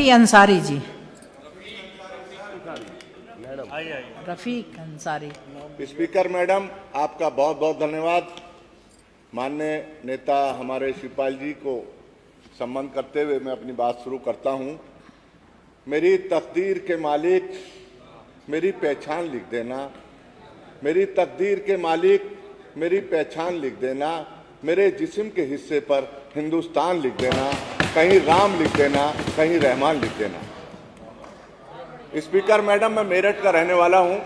रफ़ी अंसारी जी, रफ़ीक Ansari. Speaker madam, आपका बहुत बहुत धन्यवाद। माननीय नेता हमारे शिवपाल जी को सम्मान करते हुए मैं अपनी बात शुरू करता हूं। मेरी तकदीर के मालिक मेरी पहचान लिख देना, मेरी तकदीर के मालिक मेरी पहचान लिख देना, मेरे जिस्म के हिस्से पर हिंदुस्तान लिख देना, कहीं राम लिख देना, कहीं रहमान लिख देना। स्पीकर मैडम, मैं मेरठ का रहने वाला हूं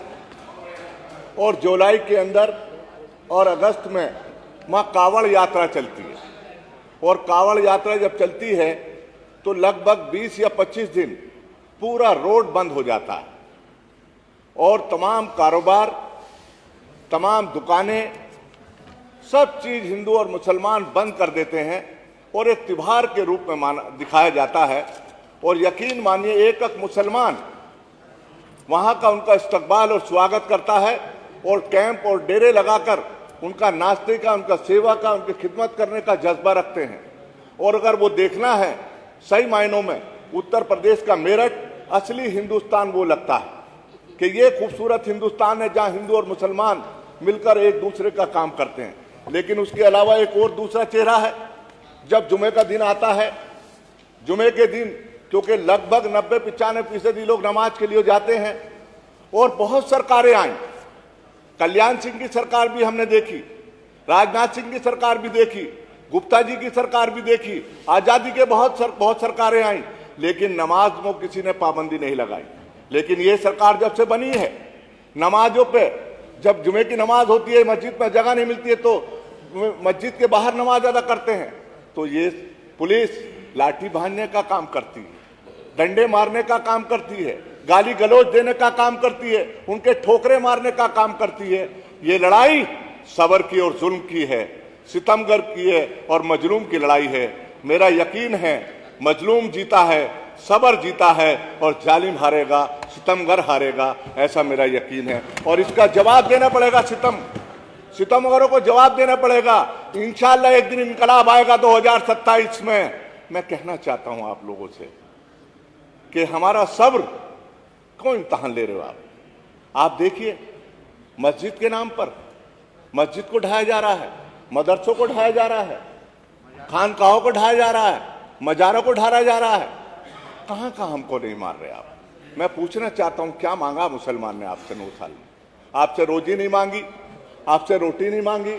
और जुलाई के अंदर और अगस्त में वहाँ कावड़ यात्रा चलती है और कावड़ यात्रा जब चलती है तो लगभग 20 या 25 दिन पूरा रोड बंद हो जाता है और तमाम कारोबार, तमाम दुकानें, सब चीज हिंदू और मुसलमान बंद कर देते हैं और एक त्योहार के रूप में दिखाया जाता है। और यकीन मानिए, एक एक मुसलमान वहां का उनका इस्तकबाल और स्वागत करता है और कैंप और डेरे लगाकर उनका नाश्ते का, उनका सेवा का, उनकी खिदमत करने का जज्बा रखते हैं। और अगर वो देखना है सही मायनों में उत्तर प्रदेश का मेरठ असली हिंदुस्तान वो लगता है कि ये खूबसूरत हिंदुस्तान है जहां हिंदू और मुसलमान मिलकर एक दूसरे का काम करते हैं। लेकिन उसके अलावा एक और दूसरा चेहरा है। जब जुमे का दिन आता है, जुमे के दिन क्योंकि लगभग 90-95% लोग नमाज के लिए जाते हैं और बहुत सरकारें आई, कल्याण सिंह की सरकार भी हमने देखी, राजनाथ सिंह की सरकार भी देखी, गुप्ता जी की सरकार भी देखी, आजादी के बहुत सरकारें आई, लेकिन नमाज में किसी ने पाबंदी नहीं लगाई। लेकिन ये सरकार जब से बनी है, नमाजों पे जब जुमे की नमाज होती है, मस्जिद में जगह नहीं मिलती है तो मस्जिद के बाहर नमाज अदा करते हैं, तो ये पुलिस लाठी बांधने का काम करती है, डंडे मारने का काम करती है, गाली गलौज देने का काम करती है, उनके ठोकरे मारने का काम करती है। ये लड़ाई सबर की और जुल्म की है, सितमगर की है और मजलूम की लड़ाई है। मेरा यकीन है मजलूम जीता है, सबर जीता है और जालिम हारेगा, सितमगर हारेगा, ऐसा मेरा यकीन है। और इसका जवाब देना पड़ेगा, सितमगरों को जवाब देना पड़ेगा। इंशाअल्लाह एक दिन इनकलाब आएगा 2027 में। मैं कहना चाहता हूं आप लोगों से कि हमारा सब्र क्यों इम्तहान ले रहे हो आप देखिए, मस्जिद के नाम पर मस्जिद को ढाया जा रहा है, मदरसों को ढाया जा रहा है, खानकाहों को ढाया जा रहा है, मजारों को ढाया जा रहा है। कहां कहां हमको नहीं मार रहे आप? मैं पूछना चाहता हूं, क्या मांगा मुसलमान ने आपसे 9 साल में? आपसे रोजी नहीं मांगी, आपसे रोटी नहीं मांगी,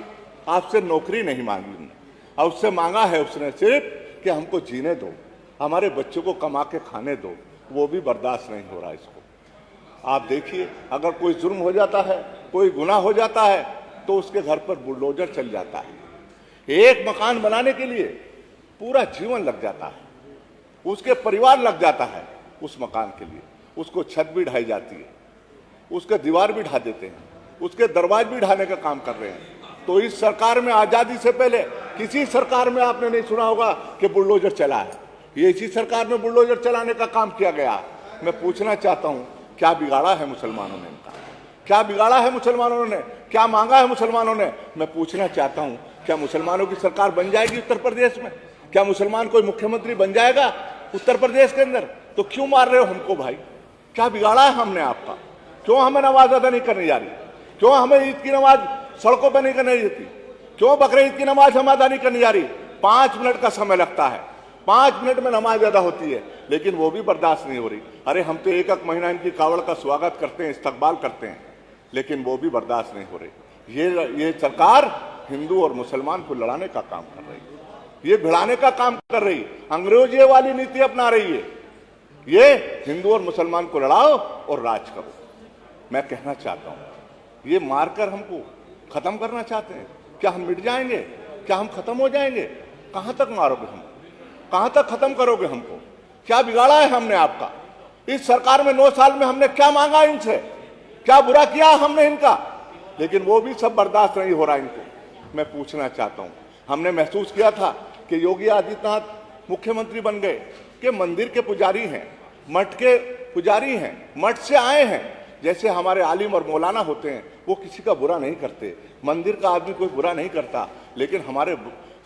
आपसे नौकरी नहीं मांगी, और उससे मांगा है उसने सिर्फ कि हमको जीने दो, हमारे बच्चों को कमा के खाने दो। वो भी बर्दाश्त नहीं हो रहा इसको। आप देखिए, अगर कोई जुर्म हो जाता है, कोई गुनाह हो जाता है तो उसके घर पर बुलडोजर चल जाता है। एक मकान बनाने के लिए पूरा जीवन लग जाता है, उसके परिवार लग जाता है उस मकान के लिए। उसको छत भी ढाई जाती है, उसके दीवार भी ढा देते हैं, उसके दरवाजे भी ढाने का काम कर रहे हैं। तो इस सरकार में आजादी से पहले किसी सरकार में आपने नहीं सुना होगा कि बुलडोजर चला है। ये इसी सरकार में बुलडोजर चलाने का काम किया गया। मैं पूछना चाहता हूं, क्या बिगाड़ा है मुसलमानों ने इनका? क्या बिगाड़ा है मुसलमानों ने? क्या मांगा है मुसलमानों ने? मैं पूछना चाहता हूं, क्या मुसलमानों की सरकार बन जाएगी उत्तर प्रदेश में? क्या मुसलमान कोई मुख्यमंत्री बन जाएगा उत्तर प्रदेश के अंदर? तो क्यों मार रहे हो हमको भाई? क्या बिगाड़ा है हमने आपका? क्यों हमें नमाज अदा नहीं करनी जा रही? क्यों हमें ईद की नमाज सड़कों पर नहीं करनी देती? क्यों बकरीद ईद की नमाज हम अदा नहीं करनी जा रही? 5 मिनट का समय लगता है, 5 मिनट में नमाज अदा होती है, लेकिन वो भी बर्दाश्त नहीं हो रही। अरे हम तो एक महीना इनकी कावड़ का स्वागत करते हैं, इस्तकबाल करते हैं, लेकिन वो भी बर्दाश्त नहीं हो रही। ये सरकार हिंदू और मुसलमान को लड़ाने का काम कर रही है, ये भिड़ाने का काम कर रही है, अंग्रेजी वाली नीति अपना रही है। ये हिंदू और मुसलमान को लड़ाओ और राज करो। मैं कहना चाहता हूं, ये मारकर हमको खत्म करना चाहते हैं। क्या हम मिट जाएंगे? क्या हम खत्म हो जाएंगे? कहां तक मारोगे हमको? कहां तक खत्म करोगे हमको? क्या बिगाड़ा है हमने आपका? इस सरकार में 9 साल में हमने क्या मांगा इनसे? क्या बुरा किया हमने इनका? लेकिन वो भी सब बर्दाश्त नहीं हो रहा इनको। मैं पूछना चाहता हूं, हमने महसूस किया था कि योगी आदित्यनाथ मुख्यमंत्री बन गए कि मंदिर के पुजारी हैं, मठ के पुजारी हैं, मठ से आए हैं। जैसे हमारे आलिम और मौलाना होते हैं, वो किसी का बुरा नहीं करते, मंदिर का आदमी कोई बुरा नहीं करता, लेकिन हमारे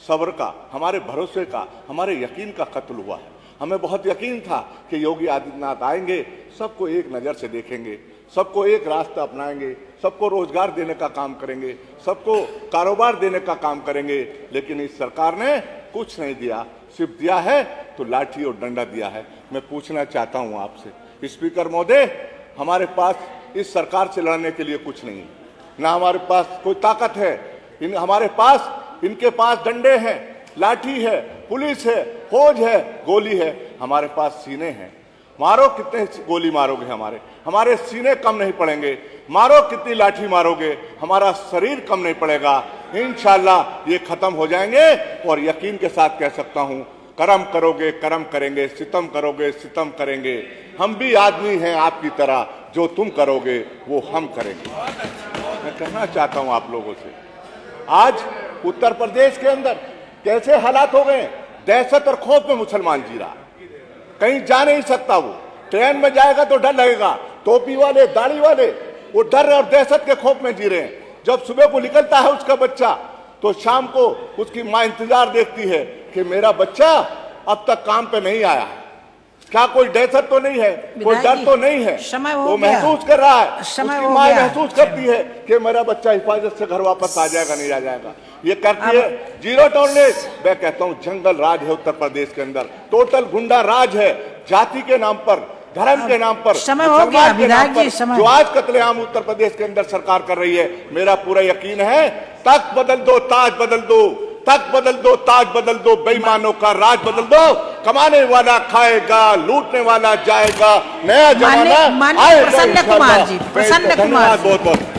सब्र का, हमारे भरोसे का, हमारे यकीन का कत्ल हुआ है। हमें बहुत यकीन था कि योगी आदित्यनाथ आएंगे, सबको एक नज़र से देखेंगे, सबको एक रास्ता अपनाएंगे, सबको रोजगार देने का काम करेंगे, सबको कारोबार देने का काम करेंगे। लेकिन इस सरकार ने कुछ नहीं दिया, सिर्फ दिया है तो लाठी और डंडा दिया है। मैं पूछना चाहता हूं आपसे स्पीकर महोदय, हमारे पास इस सरकार से लड़ने के लिए कुछ नहीं है, ना हमारे पास कोई ताकत है। हमारे पास, इनके पास डंडे हैं, लाठी है, पुलिस है, फौज है, गोली है, हमारे पास सीने हैं। मारो कितने गोली मारोगे, हमारे सीने कम नहीं पड़ेंगे। मारो कितनी लाठी मारोगे, हमारा शरीर कम नहीं पड़ेगा। इंशाल्लाह ये खत्म हो जाएंगे। और यकीन के साथ कह सकता हूं, करम करोगे करम करेंगे, सितम करोगे सितम करेंगे। हम भी आदमी हैं आपकी तरह, जो तुम करोगे वो हम करेंगे। मैं कहना चाहता हूं आप लोगों से, आज उत्तर प्रदेश के अंदर कैसे हालात हो गए, दहशत और खौफ में मुसलमान जी रहा, कहीं जा नहीं सकता। वो ट्रेन में जाएगा तो डर लगेगा, टोपी वाले, दाढ़ी वाले, वो डर और दहशत के खौफ में जी रहे हैं। जब सुबह को निकलता है उसका बच्चा, तो शाम को उसकी मां इंतजार देखती है कि मेरा बच्चा अब तक काम पे नहीं आया है। क्या कोई दहशत तो नहीं है, कोई डर तो नहीं है? वो महसूस कर रहा है, उसकी मां महसूस करती है कि मेरा बच्चा हिफाजत से घर वापस आ जाएगा, नहीं आ जाएगा। ये करती है जीरो टॉलरेंस। मैं कहता हूं जंगल राज है उत्तर प्रदेश के अंदर, टोटल गुंडा राज है, जाति के नाम पर, धर्म के नाम पर, मुसलमान के नाम पर जो आज कत्लेआम उत्तर प्रदेश के अंदर सरकार कर रही है। मेरा पूरा यकीन है, तख्त बदल दो, ताज बदल दो, तख्त बदल दो, ताज बदल दो, बेईमानों का राज बदल दो। कमाने वाला खाएगा, लूटने वाला जाएगा, नया जमाना आएगा। प्रसन्न कुमार जी, धन्यवाद बहुत बहुत।